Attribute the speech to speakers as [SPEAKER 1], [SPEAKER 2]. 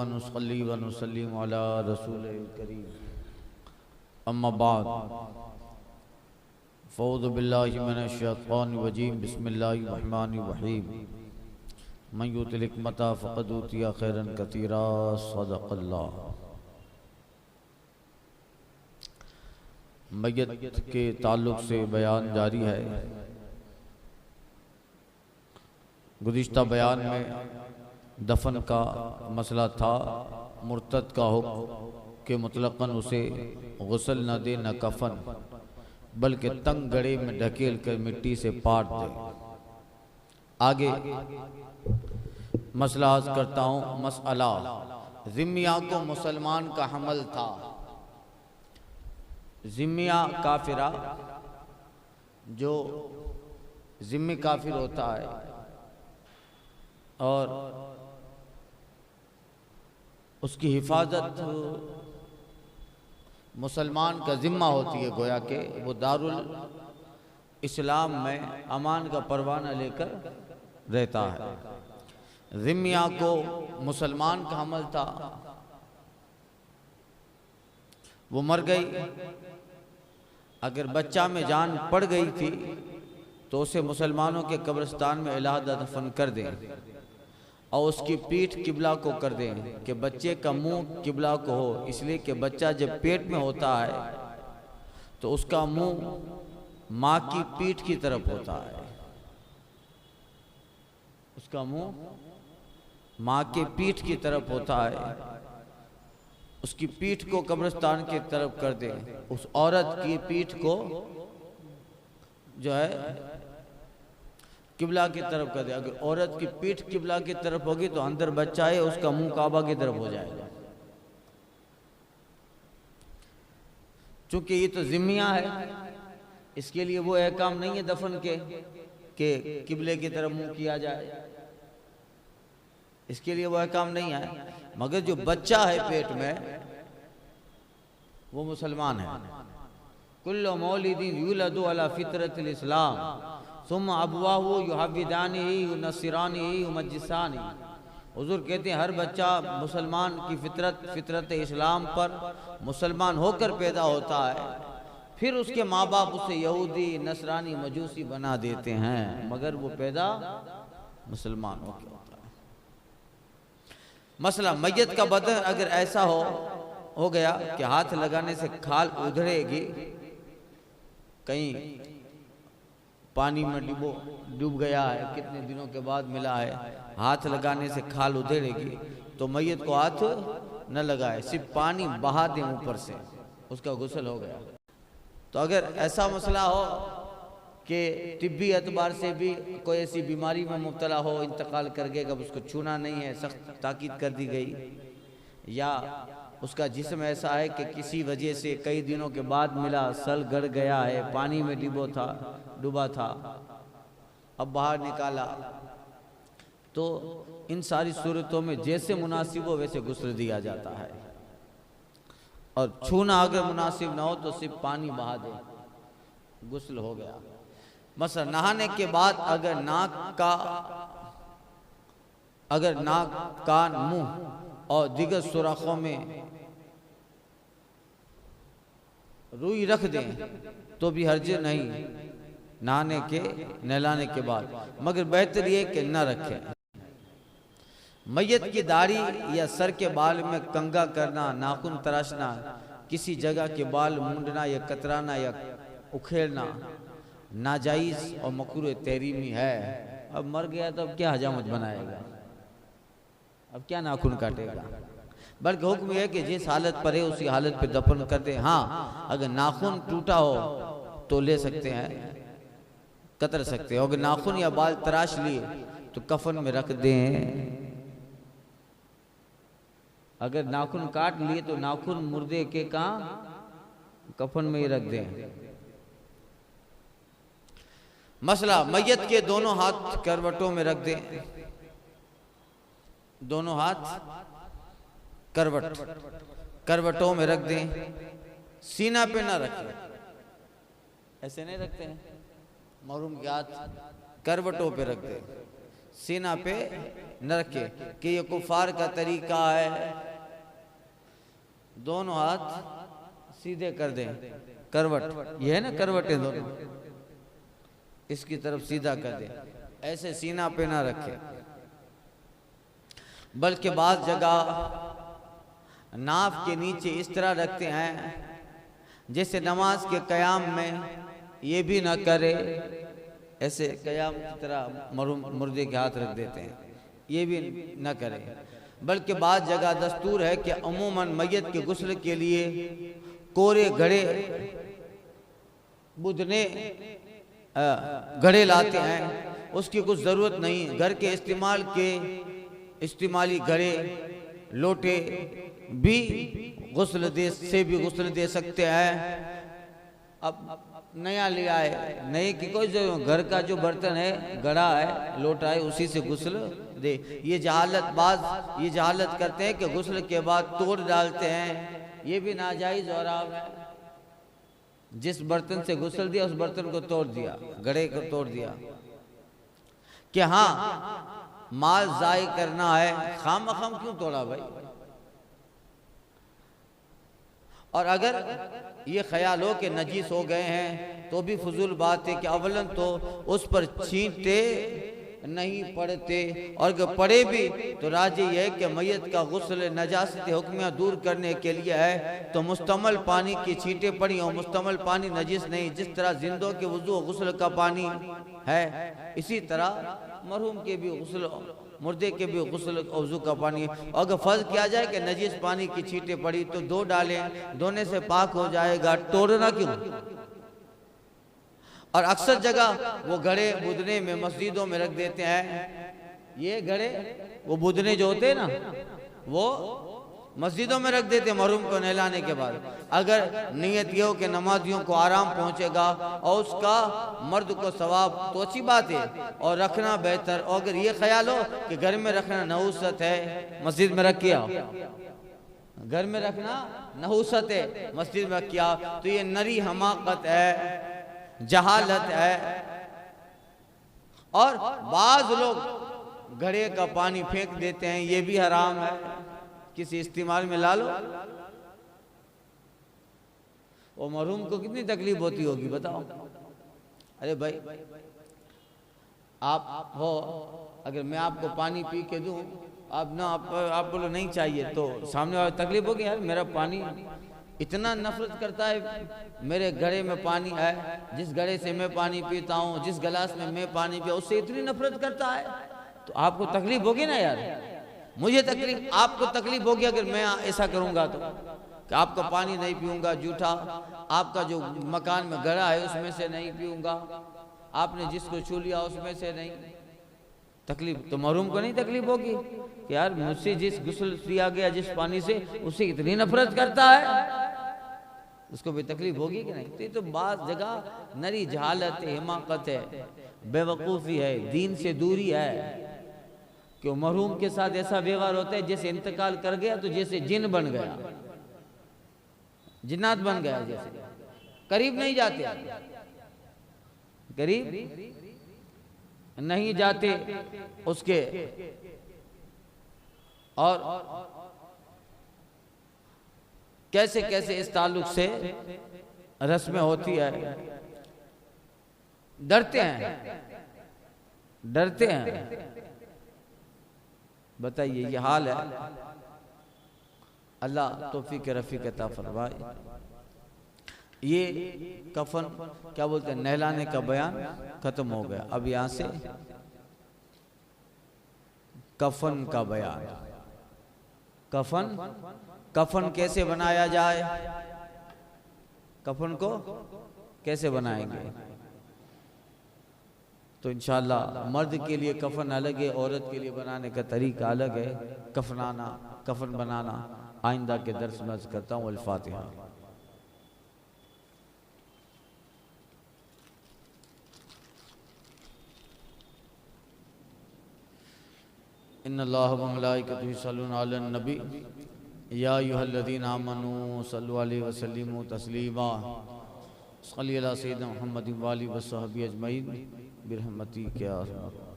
[SPEAKER 1] व नुसल्ली व नुसल्लिम अला रसूलिल करीम अम्मा बाद फ़ऊज़ु बिल्लाहि मिनश शैतानिर रजीम बिस्मिल्लाहिर रहमानिर रहीम मन युतिल हिकमता फ़क़द ऊतिया खैरन कतीरा सदक़ल्लाह। मैयत के ताल्लुक़ से बयान जारी है। गुज़िश्ता बयान में दफन का मसला था। मुर्तद का हुक्म के मुतलक़न उसे गुस्ल न दे न कफन, बल्कि तंग गड़े में ढकेल कर मिट्टी से पाट दे। आगे मसला अर्ज़ करता हूँ। मसला ज़िम्मिया को मुसलमान का हमल था। ज़िम्मिया काफिरा, जो ज़िम्मी काफिर होता है और उसकी हिफाजत मुसलमान का ज़िम्मा होती है। गोया के वो दारुल इस्लाम में अमान का परवाना लेकर रहता है। ज़िम्मिया को मुसलमान का हमल था, वो मर गई। अगर बच्चा में जान पड़ गई थी तो उसे मुसलमानों के कब्रिस्तान में अलहदा दफन कर दें और उसकी पीठ किबला को कर दें कि बच्चे का मुंह किबला को हो। इसलिए कि बच्चा जब पेट में होता है तो उसका मुंह माँ की पीठ की तरफ होता है। उसका मुंह माँ के पीठ की तरफ होता है। उसकी पीठ को कब्रिस्तान की तरफ कर दें। उस औरत की पीठ को जो है किबला की तरफ कर दे। अगर औरत की पीठ किबला की तरफ होगी तो अंदर बच्चा है, उसका मुंह काबा की तरफ हो जाएगा। चूंकि ये तो ज़िम्मिया है, इसके लिए वो एहकाम नहीं है दफन के किबले की तरफ मुंह किया जाए। इसके लिए वो एहकाम नहीं है। मगर जो बच्चा है पेट में वो मुसलमान है। कुल्लु मौलिदिन युलदु अला फित्रतिल इस्लाम सुम्मा अबवाहु युहव्विदानिही युनस्सिरानिही युमज्जिसानी। हुजूर कहते हैं हर बच्चा मुसलमान की फितरत इस्लाम पर मुसलमान होकर पैदा होता है, फिर उसके माँ बाप उसे यहूदी नसरानी मजूसी बना देते हैं, मगर वो पैदा मुसलमान होकर होता है। मसला मैयत का बदन अगर ऐसा हो गया कि हाथ लगाने से खाल उधड़ेगी, कहीं पानी में डूब गया है, कितने दिनों के बाद मिला है, हाथ लगाने से खाल उधेड़ेगी, तो मैयत को हाथ न लगाए, सिर्फ पानी बहा दें ऊपर से, उसका गुस्ल हो गया। तो अगर ऐसा मसला हो कि तिब्बी एतबार से भी कोई ऐसी बीमारी में मुब्तला हो, इंतकाल कर गए, अब उसको छूना नहीं है, सख्त ताकीद कर दी गई, या उसका जिस्म ऐसा है कि किसी वजह से कई दिनों के बाद मिला, सल गड़ गया है, पानी में डूबा था, अब बाहर निकाला, तो इन सारी सूरतों में जैसे मुनासिब हो वैसे गुस्ल दिया जाता है। और छूना अगर मुनासिब ना हो तो सिर्फ पानी बहा दे, गुस्ल हो गया। मसला नहाने के बाद अगर नाक, कान, मुंह और दिगर सुराखों में रुई रख दें तो भी हर्ज नहीं नहलाने के बाद, मगर बेहतर ये कि न रखें। मैयत की दाढ़ी या सर के बाल में कंघा करना, नाखून तराशना, किसी जगह के बाल मूंडना या कतराना या उखेड़ना नाजायज और मकरूह तहरीमी है। अब मर गया तो अब क्या हजामत बनाएगा, अब क्या नाखून काटेगा, बल्कि हुक्म यह है कि जिस हालत पर है उसी हालत पे दफन कर दे। हाँ, अगर नाखून टूटा हो तो ले सकते हैं, कतर सकते हैं। अगर नाखून या बाल तराश लिए तो कफन में रख दें। अगर नाखून काट लिए तो नाखून मुर्दे के कहाँ, कफन में ही रख दें। मसला मैयत के दोनों हाथ करवटों में रख दें, दोनों हाथ करवटों में रख दें, सीना पे ना रखें। ऐसे नहीं रखते हैं, मरहूम के हाथ करवटों पे रख दें, सीना पे न रखे कि ये कुफार का तरीका है। दोनों हाथ सीधे कर दें, करवट, ये है ना करवटें दोनों, इसकी तरफ सीधा कर दें, ऐसे सीना पे ना रखे। बल्कि बात जगह नाफ के नीचे इस तरह रखते हैं जैसे नमाज के कयाम में, ये भी ना करे, ऐसे कयाम की तरह मुर्दे के हाथ रख देते हैं, ये भी न करें। बल्कि बाद जगह दस्तूर है कि अमूमन मैयत के गुस्ल के लिए कोरे घड़े बुदने घड़े लाते हैं, उसकी कुछ ज़रूरत नहीं। घर के इस्तेमाली घड़े लोटे भी गुस्ल दे सकते हैं। अब नया लिया है, नए की कोई जरूरत, घर का जो बर्तन है, घड़ा है, लोटा है, उसी से गुस्ल दे। ये जहालत करते हैं कि गुस्ल के बाद तोड़ डालते हैं, ये भी नाजायज और आम है। जिस बर्तन से गुस्ल दिया उस बर्तन को तोड़ दिया, घड़े को तोड़ दिया। कि हाँ माल जाय करना है, खाम क्यों तोड़ा भाई। और अगर ये ख्याल हो कि नजीस हो गए हैं तो भी फजूल बात है कि अवलन तो उस पर छींटे नहीं पड़ते, और अगर पड़े भी तो राजी है कि मैयत का गुस्ल नजासत हुक्मिया दूर करने के लिए है तो मुस्तमल पानी की छींटे पड़ी और मुस्तमल पानी नजीस नहीं। जिस तरह जिंदों के वुजू गुस्ल का पानी है, इसी तरह मरहूम के भी गुस्ल, मुर्दे के भी गुस्ल वजू का पानी है। अगर फर्ज किया जाए कि नजीस पानी की छींटे पड़ी तो दो डालें, धोने से पाक हो जाएगा, तोड़ना क्यों। और अक्सर जगह वो घड़े बुदने में मस्जिदों में रख देते हैं। ये घड़े वो बुदने जो होते हैं ना, वो मस्जिदों में रख देते हैं मरहूम को नहलाने के बाद। अगर नीयत ये हो कि नमाजियों को आराम पहुंचेगा और उसका मर्द को सवाब, तो अच्छी बात है और रखना बेहतर। और अगर ये ख्याल हो कि घर में रखना नहुसत है, मस्जिद में रख किया, घर में रखना नहुसत है, मस्जिद में रख किया, तो ये नरी हमाकत है, जहालत है। और बाज लोग घड़े का पानी फेंक देते हैं, ये भी हराम है, किसी इस्तेमाल में ला लो। वो मरहूम को कितनी तकलीफ होती होगी बताओ। अरे भाई आप हो, अगर मैं आपको पानी पी के दूं, आप ना आप बोलो नहीं चाहिए, तो सामने वाले तकलीफ होगी, यार मेरा पानी इतना नफरत करता है, मेरे घड़े में पानी है, जिस घड़े से मैं पानी पीता हूँ, जिस गिलास में मैं पानी पिया उससे इतनी नफरत करता है, तो आपको तकलीफ होगी ना यार। मुझे तकलीफ, आपको तकलीफ होगी अगर मैं ऐसा करूंगा तो, कि आपका पानी नहीं पीऊंगा जूठा, आपका जो मकान में घड़ा है उसमें से नहीं पीऊंगा, आपने जिसको छू लिया उसमें से नहीं। तकलीफ तो मरहूम को नहीं तकलीफ होगी कि यार मुझसे जिस गुस्ल किया गया जिस पानी से, उससे इतनी नफरत करता है, उसको भी तकलीफ होगी कि नहीं। तो बात जगह नरी जहालत है, हिमाकत है, बेवकूफ़ी है, दीन से दूरी है। कि मरहूम के साथ ऐसा व्यवहार होता है जैसे इंतकाल कर गया तो जैसे जिन बन गया, जिन्नात बन गया, जैसे करीब नहीं जाते, करीब नहीं जाते उसके। और कैसे कैसे इस ताल्लुक से रस्में होती है, डरते हैं। बताइए ये हाल है। अल्लाह तौफीक रफीक अता फरमाए। ये कफन क्या बोलते हैं, नहलाने का बयान खत्म हो गया। अब यहां से कफन का बयान। कफन कैसे बनाया जाए, कफन को कैसे बनाएंगे। तो इंशाअल्लाह मर्द के लिए कफन अलग है, औरत के लिए बनाने का तरीका अलग है। कफन बनाना आइंदा के दर्स में अर्ज करता हूँ। अल-फातिहा। इन्नल्लाह व मलाइकतहु युसल्लूना अलन नबी या अय्युहल्लज़ीना आमनू सल्लु अलैहि व सल्लिमू तस्लीमा। सल्ली अला सय्यिदिना मुहम्मदिन व आलिहि व सहबिहि अजमईन बिरहमतिक या अरहम।